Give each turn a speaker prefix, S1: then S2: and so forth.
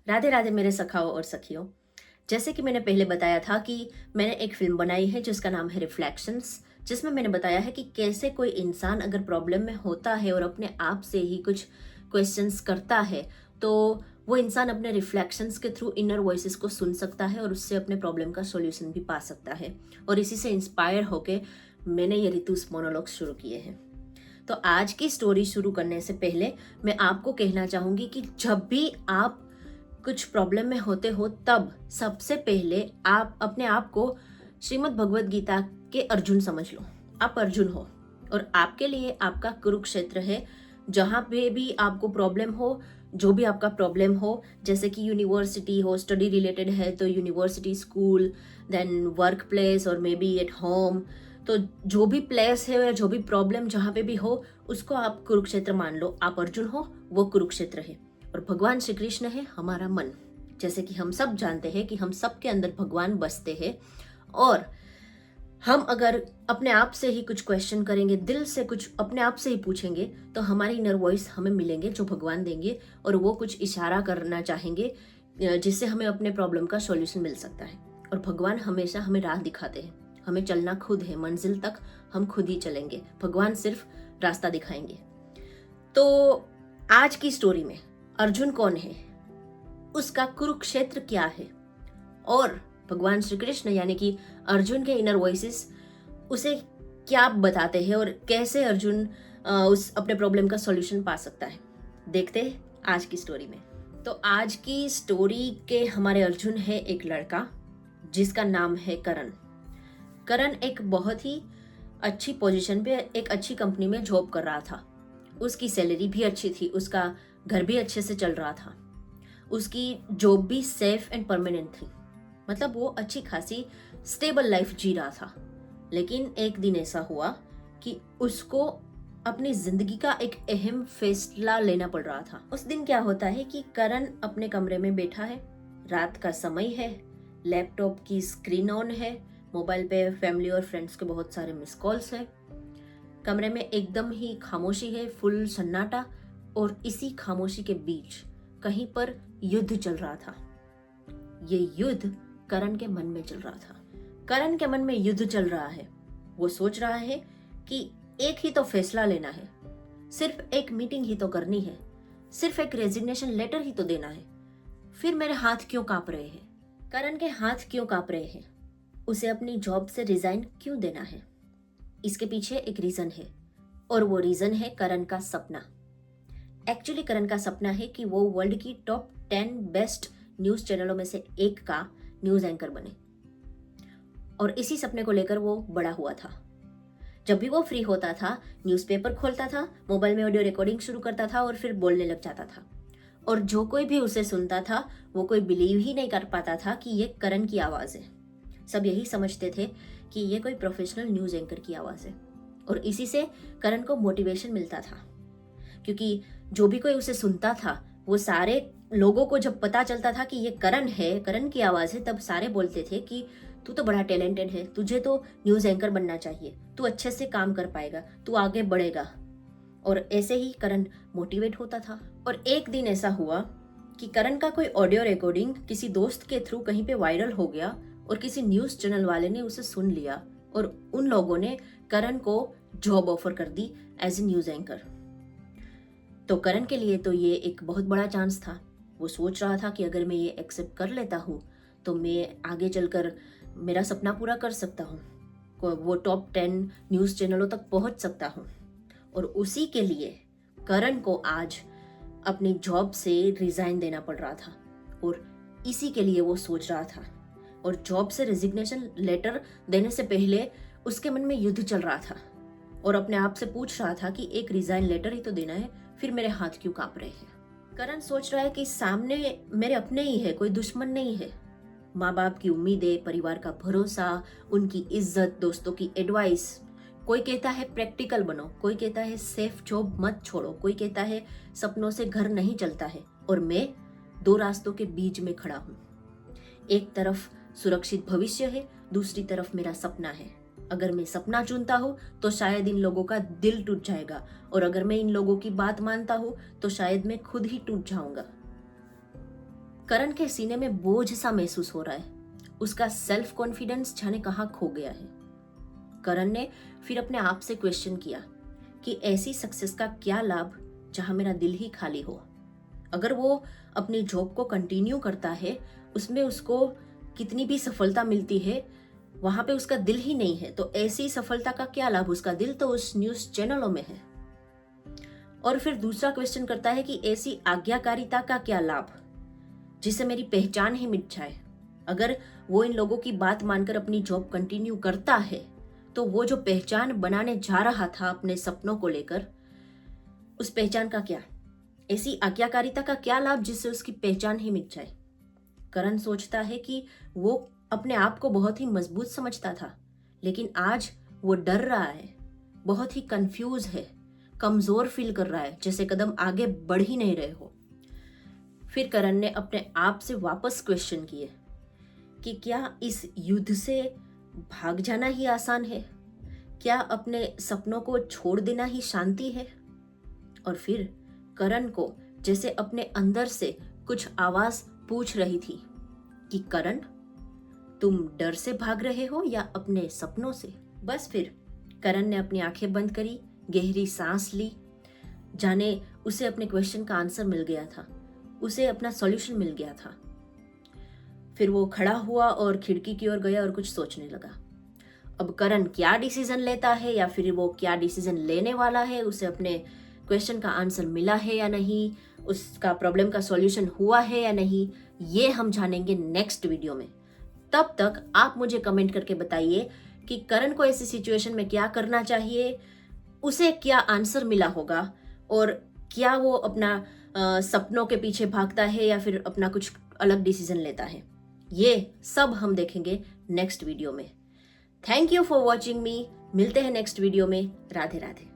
S1: राधे राधे मेरे सखाओं और सखियों। जैसे कि मैंने पहले बताया था कि मैंने एक फिल्म बनाई है जिसका नाम है रिफ्लेक्शंस, जिसमें मैंने बताया है कि कैसे कोई इंसान अगर प्रॉब्लम में होता है और अपने आप से ही कुछ क्वेश्चंस करता है तो वो इंसान अपने रिफ्लेक्शंस के थ्रू इनर वॉइसेस को सुन सकता है और उससे अपने प्रॉब्लम का सॉल्यूशन भी पा सकता है। और इसी से इंस्पायर होके मैंने ये ऋतुस मोनोलॉग शुरू किए हैं। तो आज की स्टोरी शुरू करने से पहले मैं आपको कहना चाहूंगी कि जब भी आप कुछ प्रॉब्लम में होते हो तब सबसे पहले आप अपने आप को श्रीमद् भगवत गीता के अर्जुन समझ लो। आप अर्जुन हो और आपके लिए आपका कुरुक्षेत्र है। जहां पे भी आपको प्रॉब्लम हो, जो भी आपका प्रॉब्लम हो, जैसे कि यूनिवर्सिटी हो, स्टडी रिलेटेड है तो university, school, then work place और मे बी एट होम, तो जो भी प्लेस है या जो भी प्रॉब्लम जहां पे भी हो उसको आप कुरुक्षेत्र मान लो। आप अर्जुन हो, वो कुरुक्षेत्र है और भगवान श्री कृष्ण है हमारा मन। जैसे कि हम सब जानते हैं कि हम सब के अंदर भगवान बसते हैं और हम अगर अपने आप से ही कुछ क्वेश्चन करेंगे, दिल से कुछ अपने आप से ही पूछेंगे तो हमारी इनर वॉइस हमें मिलेंगे जो भगवान देंगे और वो कुछ इशारा करना चाहेंगे जिससे हमें अपने प्रॉब्लम का सॉल्यूशन मिल सकता है। और भगवान हमेशा हमें राह दिखाते हैं। हमें चलना खुद है, मंजिल तक हम खुद ही चलेंगे, भगवान सिर्फ रास्ता दिखाएंगे। तो आज की स्टोरी में अर्जुन कौन है, उसका कुरुक्षेत्र क्या है और भगवान श्री कृष्ण यानी कि अर्जुन के इनर वॉइसेस उसे क्या बताते हैं और कैसे अर्जुन उस अपने प्रॉब्लम का सॉल्यूशन पा सकता है, देखते हैं आज की स्टोरी में। तो आज की स्टोरी के हमारे अर्जुन है एक लड़का जिसका नाम है करण। करण एक बहुत ही अच्छी पोजीशन पे एक अच्छी कंपनी में जॉब कर रहा था। उसकी सैलरी भी अच्छी थी, उसका घर भी अच्छे से चल रहा था, उसकी जॉब भी सेफ एंड परमानेंट थी। मतलब वो अच्छी खासी स्टेबल लाइफ जी रहा था। लेकिन एक दिन ऐसा हुआ कि उसको अपनी जिंदगी का एक अहम फैसला लेना पड़ रहा था। उस दिन क्या होता है कि करण अपने कमरे में बैठा है, रात का समय है, लैपटॉप की स्क्रीन ऑन है, मोबाइल पे फैमिली और फ्रेंड्स के बहुत सारे मिस कॉल्स है, कमरे में एकदम ही खामोशी है, फुल सन्नाटा। और इसी खामोशी के बीच कहीं पर युद्ध चल रहा था। ये युद्ध करण के मन में चल रहा था। करण के मन में युद्ध चल रहा है। वो सोच रहा है कि एक ही तो फैसला लेना है, सिर्फ एक मीटिंग ही तो करनी है, सिर्फ एक रेजिग्नेशन लेटर ही तो देना है, फिर मेरे हाथ क्यों कांप रहे हैं? करण के हाथ क्यों कांप रहे हैं? उसे अपनी जॉब से रिजाइन क्यों देना है? इसके पीछे एक रीजन है और वो रीजन है करण का सपना। एक्चुअली करण का सपना है कि वो वर्ल्ड की टॉप 10 बेस्ट न्यूज चैनलों में से एक का न्यूज एंकर बने। और इसी सपने को लेकर वो बड़ा हुआ था। जब भी वो फ्री होता था न्यूज़पेपर खोलता था, मोबाइल में ऑडियो रिकॉर्डिंग शुरू करता था और फिर बोलने लग जाता था। और जो कोई भी उसे सुनता था वो कोई बिलीव ही नहीं कर पाता था कि ये करण की आवाज़ है। सब यही समझते थे कि ये कोई प्रोफेशनल न्यूज एंकर की आवाज़ है। और इसी से करण को मोटिवेशन मिलता था, क्योंकि जो भी कोई उसे सुनता था वो सारे लोगों को जब पता चलता था कि ये करण है, करण की आवाज़ है, तब सारे बोलते थे कि तू तो बड़ा टैलेंटेड है, तुझे तो न्यूज एंकर बनना चाहिए, तू अच्छे से काम कर पाएगा, तू आगे बढ़ेगा। और ऐसे ही करण मोटिवेट होता था। और एक दिन ऐसा हुआ कि करण का कोई ऑडियो रिकॉर्डिंग किसी दोस्त के थ्रू कहीं पे वायरल हो गया और किसी न्यूज चैनल वाले ने उसे सुन लिया और उन लोगों ने करण को जॉब ऑफर कर दी एज ए न्यूज एंकर। तो करण के लिए तो ये एक बहुत बड़ा चांस था। वो सोच रहा था कि अगर मैं ये एक्सेप्ट कर लेता हूँ तो मैं आगे चलकर मेरा सपना पूरा कर सकता हूँ, वो टॉप 10 न्यूज़ चैनलों तक पहुँच सकता हूँ। और उसी के लिए करण को आज अपनी जॉब से रिजाइन देना पड़ रहा था और इसी के लिए वो सोच रहा था। और जॉब से रेजिग्नेशन लेटर देने से पहले उसके मन में युद्ध चल रहा था और अपने आप से पूछ रहा था कि एक रिजाइन लेटर ही तो देना है, फिर मेरे हाथ क्यों कांप रहे हैं? करण सोच रहा है कि सामने मेरे अपने ही है, कोई दुश्मन नहीं है। माँ बाप की उम्मीदें, परिवार का भरोसा, उनकी इज्जत, दोस्तों की एडवाइस। कोई कहता है प्रैक्टिकल बनो, कोई कहता है सेफ जॉब मत छोड़ो, कोई कहता है सपनों से घर नहीं चलता है। और मैं दो रास्तों के बीच में खड़ा हूँ। एक तरफ सुरक्षित भविष्य है, दूसरी तरफ मेरा सपना है। अगर मैं सपना चुनता हूँ तो शायद इन लोगों का दिल टूट जाएगा और अगर मैं इन लोगों की बात मानता हूँ तो शायद मैं खुद ही टूट जाऊंगा। करण के सीने में बोझ सा महसूस हो रहा है। उसका सेल्फ कॉन्फिडेंस जाने कहाँ खो गया है। करण ने फिर अपने आप से क्वेश्चन किया कि ऐसी सक्सेस का क्या लाभ जहां मेरा दिल ही खाली हो। अगर वो अपनी जॉब को कंटिन्यू करता है, उसमें उसको कितनी भी सफलता मिलती है, वहां पे उसका दिल ही नहीं है, तो ऐसी सफलता का क्या लाभ। उसका दिल तो उस न्यूज चैनलों में है। और फिर दूसरा क्वेश्चन करता है कि ऐसी आज्ञाकारिता का क्या लाभ जिससे मेरी पहचान ही मिट जाए। अगर वो इन लोगों की बात मानकर अपनी जॉब कंटिन्यू करता है, तो वो जो पहचान बनाने जा रहा था अपने सपनों को लेकर, उस पहचान का क्या, ऐसी आज्ञाकारिता का क्या लाभ जिससे उसकी पहचान ही मिट जाए। करण सोचता है कि वो अपने आप को बहुत ही मजबूत समझता था, लेकिन आज वो डर रहा है, बहुत ही कंफ्यूज है, कमजोर फील कर रहा है, जैसे कदम आगे बढ़ ही नहीं रहे हो। फिर करण ने अपने आप से वापस क्वेश्चन किए कि क्या इस युद्ध से भाग जाना ही आसान है? क्या अपने सपनों को छोड़ देना ही शांति है? और फिर करण को जैसे अपने अंदर से कुछ आवाज पूछ रही थी कि करण, तुम डर से भाग रहे हो या अपने सपनों से? बस फिर करण ने अपनी आंखें बंद करी, गहरी सांस ली, जाने उसे अपने क्वेश्चन का आंसर मिल गया था, उसे अपना सॉल्यूशन मिल गया था। फिर वो खड़ा हुआ और खिड़की की ओर गया और कुछ सोचने लगा। अब करण क्या डिसीजन लेता है या फिर वो क्या डिसीजन लेने वाला है, उसे अपने क्वेश्चन का आंसर मिला है या नहीं, उसका प्रॉब्लम का सॉल्यूशन हुआ है या नहीं, ये हम जानेंगे नेक्स्ट वीडियो में। तब तक आप मुझे कमेंट करके बताइए कि करण को ऐसी सिचुएशन में क्या करना चाहिए, उसे क्या आंसर मिला होगा, और क्या वो अपना सपनों के पीछे भागता है या फिर अपना कुछ अलग डिसीजन लेता है। ये सब हम देखेंगे नेक्स्ट वीडियो में। थैंक यू फॉर वॉचिंग मी। मिलते हैं नेक्स्ट वीडियो में। राधे राधे।